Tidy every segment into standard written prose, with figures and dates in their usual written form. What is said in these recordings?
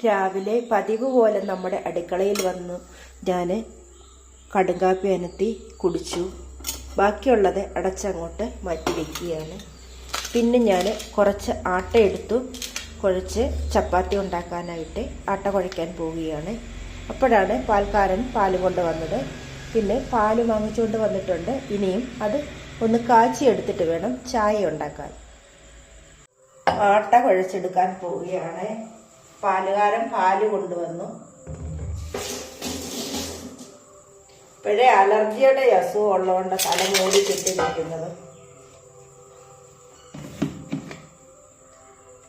രാവിലെ പതിവ് പോലെ നമ്മുടെ അടുക്കളയിൽ വന്നു ഞാൻ കടുങ്കാപ്പി അനത്തി കുടിച്ചു. ബാക്കിയുള്ളത് അടച്ചങ്ങോട്ട് മാറ്റി വയ്ക്കുകയാണ്. പിന്നെ ഞാൻ കുറച്ച് ആട്ട എടുത്തു കുഴച്ച് ചപ്പാത്തി ഉണ്ടാക്കാനായിട്ട് ആട്ട കുഴയ്ക്കാൻ പോവുകയാണ്. അപ്പോഴാണ് പാൽക്കാരൻ പാൽ കൊണ്ട് വന്നത്. പിന്നെ പാൽ വാങ്ങിച്ചുകൊണ്ട് വന്നിട്ടുണ്ട്. ഇനിയും അത് ഒന്ന് കാച്ചി എടുത്തിട്ട് വേണം ചായ ഉണ്ടാക്കാൻ. ആട്ട കുഴച്ചെടുക്കാൻ പോവുകയാണ്. പാലുകാരൻ പാല് കൊണ്ടുവന്നു. ഇപ്പോഴേ അലർജിയുടെ അസുഖം ഉള്ളതുകൊണ്ട് തല മൂടി കെട്ടി നിൽക്കുന്നത്.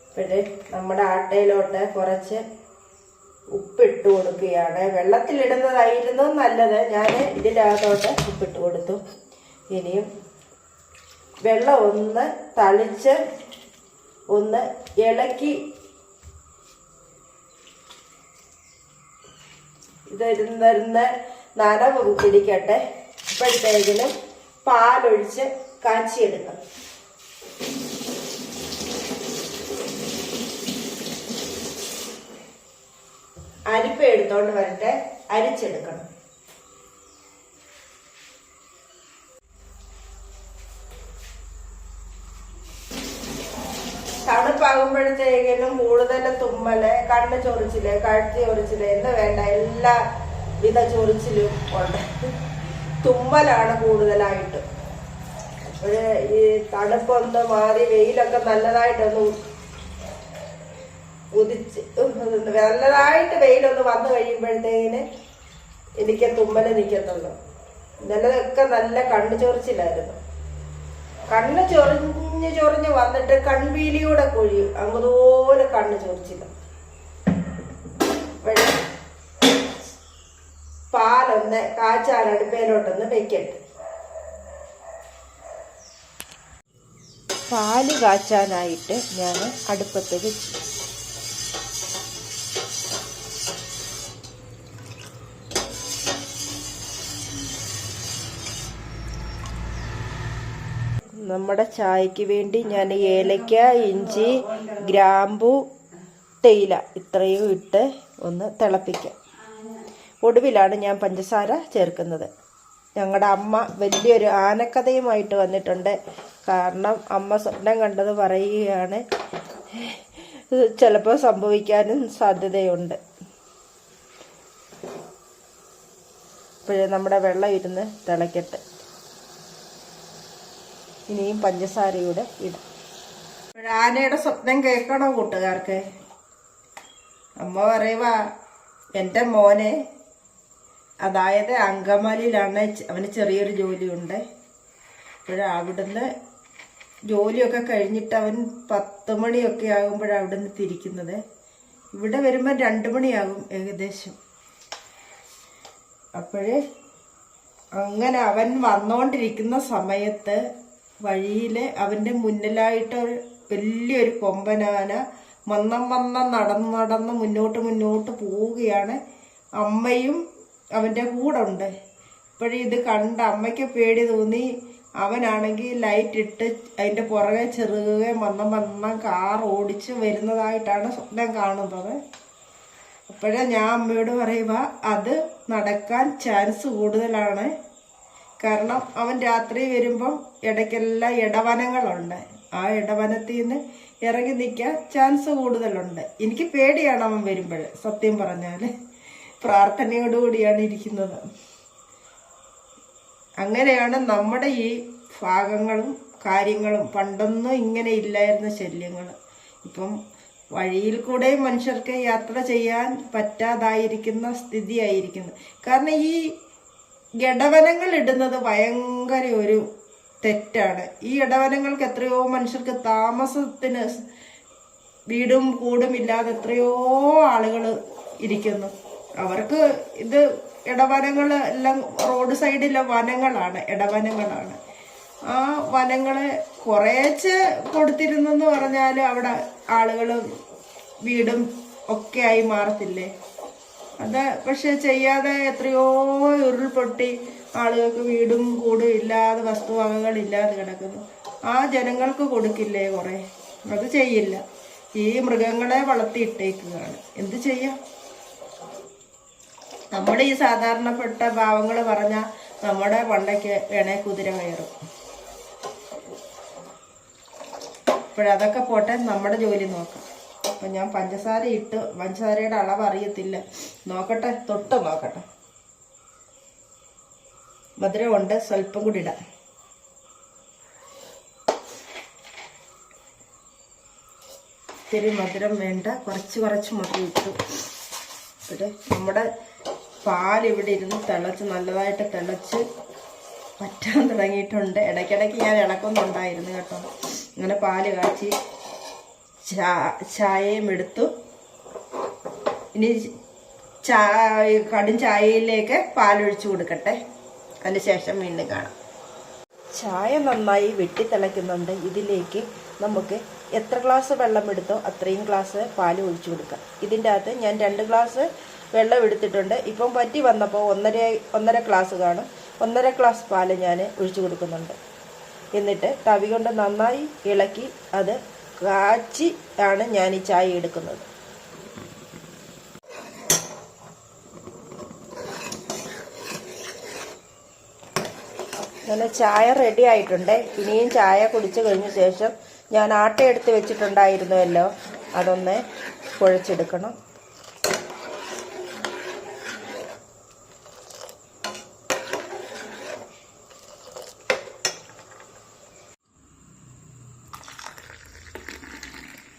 ഇപ്പോഴേ നമ്മുടെ ആട്ടയിലോട്ട് കുറച്ച് ഉപ്പിട്ട് കൊടുക്കുകയാണ്. വെള്ളത്തിലിടുന്നതായിരുന്നു നല്ലത്. ഞാൻ ഇതിനകത്തോട്ട് ഉപ്പിട്ട് കൊടുത്തു. ഇനിയും വെള്ളം ഒന്ന് തളിച്ച് ഒന്ന് ഇളക്കി ഇതിരുന്ന് നനവ് പിടിക്കട്ടെ. ഇപ്പോഴത്തേക്കിനും പാലൊഴിച്ച് കാച്ചിയെടുക്കാം. അരിപ്പ എടുത്തോണ്ട് വരട്ടെ, അരിച്ചെടുക്കണം. തണുപ്പാകുമ്പോഴത്തേക്കിനും കൂടുതൽ തുമ്മല്, കണ്ണ് ചൊറിച്ചില്, കഴുത്തി ചൊറിച്ചില് എന്ന് വേണ്ട എല്ലാ വിധ ചൊറിച്ചിലും ഉണ്ട്. തുമ്മലാണ് കൂടുതലായിട്ട്. അപ്പോഴ് ഈ തണുപ്പൊന്ന് മാറി വെയിലൊക്കെ നല്ലതായിട്ടൊന്ന് ഉദിച്ച് നല്ലതായിട്ട് വെയിലൊന്ന് വന്നു കഴിയുമ്പോഴത്തേക്കിന് എനിക്ക് തുമ്മല് നിൽക്കത്തുള്ളൂ. ഇന്നലെയൊക്കെ നല്ല കണ്ണ് ചൊറിച്ചിലായിരുന്നു. കണ്ണ് ചൊറിഞ്ഞ് വന്നിട്ട് കൺവീലിയൂടെ കൊഴിയും. അങ്ങതുപോലെ കണ്ണ് ചൊറിച്ചില്ല. പാലൊന്ന് കാച്ചാൻ അടുപ്പയിലോട്ടൊന്ന് വെക്കട്ടെ. പാല് കാച്ചാനായിട്ട് ഞാൻ അടുപ്പത്ത് വെച്ചു. നമ്മുടെ ചായക്ക് വേണ്ടി ഞാൻ ഏലക്ക, ഇഞ്ചി, ഗ്രാമ്പു, തേയില ഇത്രയും ഇട്ട് ഒന്ന് തിളപ്പിക്കാം. ഒടുവിലാണ് ഞാൻ പഞ്ചസാര ചേർക്കുന്നത്. ഞങ്ങളുടെ അമ്മ വലിയൊരു ആനക്കഥയുമായിട്ട് വന്നിട്ടുണ്ട്. കാരണം അമ്മ സ്വപ്നം കണ്ടത് പറയുകയാണ്. ചിലപ്പോൾ സംഭവിക്കാനും സാധ്യതയുണ്ട്. ഇപ്പോഴേ നമ്മുടെ വെള്ളം ഇരുന്ന് തിളയ്ക്കട്ടെ. ഇനിയും പഞ്ചസാരയൂടെ ഇടാം. ആനയുടെ സ്വപ്നം കേൾക്കണോ കൂട്ടുകാർക്ക്? അമ്മ പറയുക, എൻ്റെ മോനെ, അതായത് അങ്കമാലിയിലാണ്, അവന് ചെറിയൊരു ജോലിയുണ്ട്. അവിടുന്ന് ജോലിയൊക്കെ കഴിഞ്ഞിട്ട് അവൻ 10 മണിയൊക്കെ ആകുമ്പോഴാണ് അവിടുന്ന് തിരിക്കുന്നത്. ഇവിടെ വരുമ്പോൾ 2 മണിയാകും ഏകദേശം. അപ്പോഴേ അങ്ങനെ അവൻ വന്നുകൊണ്ടിരിക്കുന്ന സമയത്ത് വഴിയിൽ അവൻ്റെ മുന്നിലായിട്ട് വലിയൊരു കൊമ്പനാന മന്നം നടന്ന് മുന്നോട്ട് പോവുകയാണ്. അമ്മയും അവൻ്റെ കൂടെ ഉണ്ട്. ഇപ്പോഴും ഇത് കണ്ട അമ്മയ്ക്ക് പേടി തോന്നി. അവനാണെങ്കിൽ ലൈറ്റ് ഇട്ട് അതിൻ്റെ പുറകെ ചെറുകെ മന്നം കാർ ഓടിച്ച് വരുന്നതായിട്ടാണ് സ്വപ്നം കാണുന്നത്. അപ്പോഴേ ഞാൻ അമ്മയോട് പറയുക, അത് നടക്കാൻ ചാൻസ് കൂടുതലാണ്. കാരണം അവൻ രാത്രി വരുമ്പം ഇടയ്ക്കെല്ലാം ഇടവനങ്ങളുണ്ട്. ആ ഇടവനത്തിൽ നിന്ന് ഇറങ്ങി നിൽക്കാൻ ചാൻസ് കൂടുതലുണ്ട്. എനിക്ക് പേടിയാണ് അവൻ വരുമ്പോൾ. സത്യം പറഞ്ഞാൽ പ്രാർത്ഥനയോടുകൂടിയാണ് ഇരിക്കുന്നത്. അങ്ങനെയാണ് നമ്മുടെ ഈ ഭാഗങ്ങളും കാര്യങ്ങളും. പണ്ടൊന്നും ഇങ്ങനെ ഇല്ലായിരുന്ന ശല്യങ്ങൾ. ഇപ്പം വഴിയിൽ കൂടെ മനുഷ്യർക്ക് യാത്ര ചെയ്യാൻ പറ്റാതായിരിക്കുന്ന സ്ഥിതിയായിരിക്കുന്നു. കാരണം ഈ ഇടവനങ്ങൾ ഇടുന്നത് ഭയങ്കര ഒരു തെറ്റാണ്. ഈ ഇടവനങ്ങൾക്ക് എത്രയോ മനുഷ്യർക്ക് താമസത്തിന് വീടും കൂടും ഇല്ലാതെ എത്രയോ ആളുകൾ ഇരിക്കുന്നു. അവർക്ക് ഇത് ഇടവനങ്ങൾ എല്ലാം റോഡ് സൈഡിലെ വനങ്ങളാണ്, ഇടവനങ്ങളാണ്. ആ വനങ്ങളെ കുറേച്ച് കൊടുത്തിരുന്നെന്ന് പറഞ്ഞാൽ അവിടെ ആളുകൾ വീടും ഒക്കെ ആയി മാറത്തില്ലേ? അത് പക്ഷെ ചെയ്യാതെ എത്രയോ ഉരുൾപൊട്ടി ആളുകൾക്ക് വീടും കൂടും ഇല്ലാതെ വസ്തുവകകൾ ഇല്ലാതെ കിടക്കുന്നു. ആ ജനങ്ങൾക്ക് കൊടുക്കില്ലേ കുറേ? അത് ചെയ്യില്ല. ഈ മൃഗങ്ങളെ വളർത്തിയിട്ടേക്കുകയാണ്. എന്ത് ചെയ്യാം? നമ്മുടെ ഈ സാധാരണപ്പെട്ട ഭാവങ്ങൾ പറഞ്ഞാൽ നമ്മുടെ പണ്ടയ്ക്ക് വേണേ കുതിര കയറും. ഇപ്പോഴതൊക്കെ പോട്ടെ, നമ്മുടെ ജോലി നോക്കാം. അപ്പം ഞാൻ പഞ്ചസാര ഇട്ട്, പഞ്ചസാരയുടെ അളവ് അറിയത്തില്ല, നോക്കട്ടെ, തൊട്ട് നോക്കട്ടെ. മധുരമുണ്ട്, സ്വല്പം കൂടി ഇടാം. ഇത്തിരി മധുരം വേണ്ട, കുറച്ച് മധുരം ഇട്ടു. ഇവിടെ നമ്മുടെ പാലിവിടെ ഇരുന്ന് തിളച്ച്, നല്ലതായിട്ട് തിളച്ച് പറ്റാൻ തുടങ്ങിയിട്ടുണ്ട്. ഇടയ്ക്കിടയ്ക്ക് ഞാൻ ഇളക്കുന്നുണ്ടായിരുന്നു കേട്ടോ. അങ്ങനെ പാല് കാച്ചി ചായയും എടുത്തു. ഇനി കടും ചായയിലേക്ക് പാലൊഴിച്ചു കൊടുക്കട്ടെ. അതിന് ശേഷം വീണ്ടും കാണാം. ചായ നന്നായി വെട്ടിത്തിളയ്ക്കുന്നുണ്ട്. ഇതിലേക്ക് നമുക്ക് എത്ര ഗ്ലാസ് വെള്ളം എടുത്തോ അത്രയും ഗ്ലാസ് പാൽ ഒഴിച്ചു കൊടുക്കാം. ഇതിൻ്റെ അകത്ത് ഞാൻ 2 ഗ്ലാസ് വെള്ളം എടുത്തിട്ടുണ്ട്. ഇപ്പം പറ്റി വന്നപ്പോൾ ഒന്നര ഗ്ലാസ് കാണും. 1.5 ഗ്ലാസ് പാല് ഞാൻ ഒഴിച്ചു കൊടുക്കുന്നുണ്ട്. എന്നിട്ട് തവി കൊണ്ട് നന്നായി ഇളക്കി അത് കാച്ചി ആണ് ഞാൻ ഈ ചായ എടുക്കുന്നത്. അങ്ങനെ ചായ റെഡി ആയിട്ടുണ്ട്. ഇനിയും ചായ കുടിച്ചു കഴിഞ്ഞ ശേഷം ഞാൻ ആട്ട എടുത്ത് വെച്ചിട്ടുണ്ടായിരുന്നുവല്ലോ, അതൊന്ന് കുഴച്ചെടുക്കണം.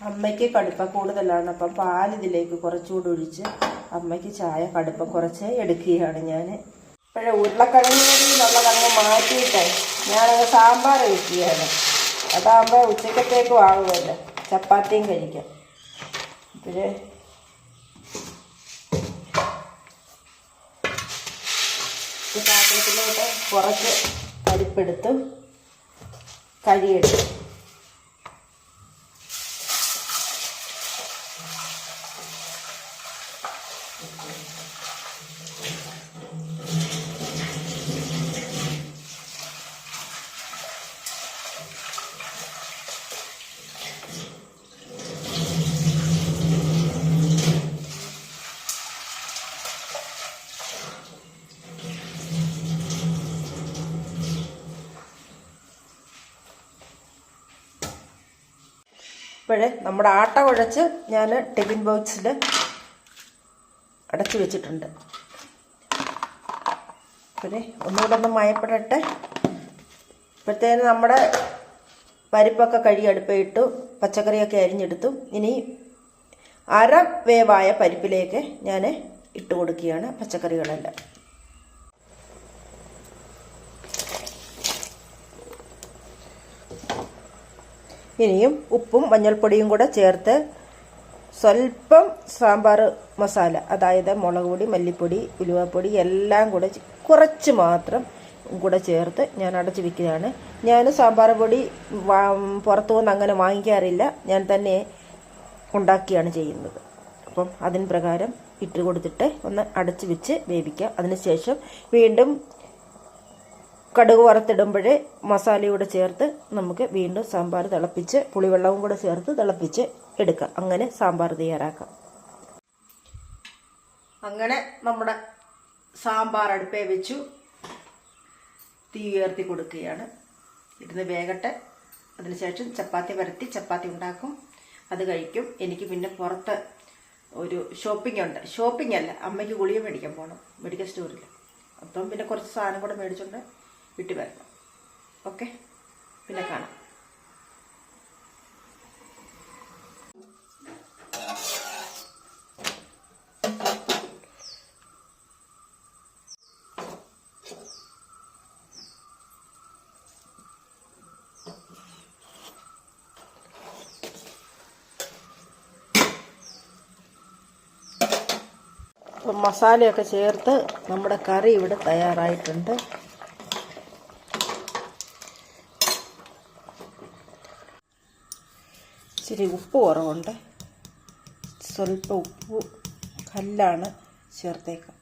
അമ്മയ്ക്ക് കടുപ്പം കൂടുതലാണ്. അപ്പം പാലിതിലേക്ക് കുറച്ചുകൂടി ഒഴിച്ച് അമ്മയ്ക്ക് ചായ കടുപ്പം കുറച്ച് എടുക്കുകയാണ് ഞാൻ. ഇപ്പോഴേ ഉരുളക്കിഴങ്ങിനുള്ളതങ്ങ് മാറ്റിയിട്ട് ഞാനത് സാമ്പാർ വയ്ക്കുകയാണ്. അതാകുമ്പോൾ ഉച്ചക്കത്തേക്കും ആകുമല്ലോ, ചപ്പാത്തിയും കഴിക്കാം. ഇപ്പോഴേ പാത്രത്തിലോട്ട് കുറച്ച് പരിപ്പെടുത്തു കഴിയെടുത്തു. ഇപ്പോഴേ നമ്മുടെ ആട്ട കുഴച്ച് ഞാൻ ടിഫിൻ ബോക്സിൽ അടച്ചു വെച്ചിട്ടുണ്ട്. ഇപ്പോഴേ ഒന്നുകൂടെ ഒന്ന് മയപ്പെടട്ടെ. ഇപ്പോഴത്തേന് നമ്മുടെ പരിപ്പൊക്കെ കഴുകി അടുപ്പിട്ടു, പച്ചക്കറിയൊക്കെ അരിഞ്ഞെടുത്തു. ഇനി അര വേവായ പരിപ്പിലേക്ക് ഞാൻ ഇട്ട് കൊടുക്കുകയാണ് പച്ചക്കറികളെല്ലാം. ഇനിയും ഉപ്പും മഞ്ഞൾപ്പൊടിയും കൂടെ ചേർത്ത് സ്വല്പം സാമ്പാർ മസാല, അതായത് മുളക് പൊടി, മല്ലിപ്പൊടി, ഉലുവപ്പൊടി എല്ലാം കൂടെ കുറച്ച് മാത്രം കൂടെ ചേർത്ത് ഞാൻ അടച്ചു വയ്ക്കുകയാണ്. ഞാൻ സാമ്പാർ പൊടി പുറത്തുനിന്ന് അങ്ങനെ വാങ്ങിക്കാറില്ല, ഞാൻ തന്നെ ഉണ്ടാക്കിയാണ് ചെയ്യുന്നത്. അപ്പം അതിന് പ്രകാരം ഇട്ട് കൊടുത്തിട്ട് ഒന്ന് അടച്ചു വെച്ച് വേവിക്കാം. അതിനുശേഷം വീണ്ടും കടുക് വറുത്തിടുമ്പോഴേ മസാലയൂടെ ചേർത്ത് നമുക്ക് വീണ്ടും സാമ്പാർ തിളപ്പിച്ച് പുളിവെള്ളവും കൂടെ ചേർത്ത് തിളപ്പിച്ച് എടുക്കാം. അങ്ങനെ സാമ്പാർ തയ്യാറാക്കാം. അങ്ങനെ നമ്മുടെ സാമ്പാർ അടുപ്പേ വെച്ചു തീ ഉയർത്തി കൊടുക്കുകയാണ്. ഇരുന്ന് വേകട്ടെ. അതിനുശേഷം ചപ്പാത്തി പരത്തി ചപ്പാത്തി ഉണ്ടാക്കും, അത് കഴിക്കും. എനിക്ക് പിന്നെ പുറത്ത് ഒരു ഷോപ്പിംഗ് ഉണ്ട്. ഷോപ്പിംഗ് അല്ല, അമ്മയ്ക്ക് ഗുളിക മേടിക്കാൻ പോകണം മെഡിക്കൽ സ്റ്റോറിൽ. അപ്പം പിന്നെ കുറച്ച് സാധനം കൂടെ മേടിച്ചുകൊണ്ട് വീട്ടിൽ വരണം. ഓക്കെ, പിന്നെ കാണാം. അപ്പം മസാലയൊക്കെ ചേർത്ത് നമ്മുടെ കറി ഇവിടെ തയ്യാറായിട്ടുണ്ട്. ഇച്ചിരി ഉപ്പ് കുറവുണ്ട്, സ്വല്പം ഉപ്പ് കല്ലാണ് ചേർത്തേക്കാം.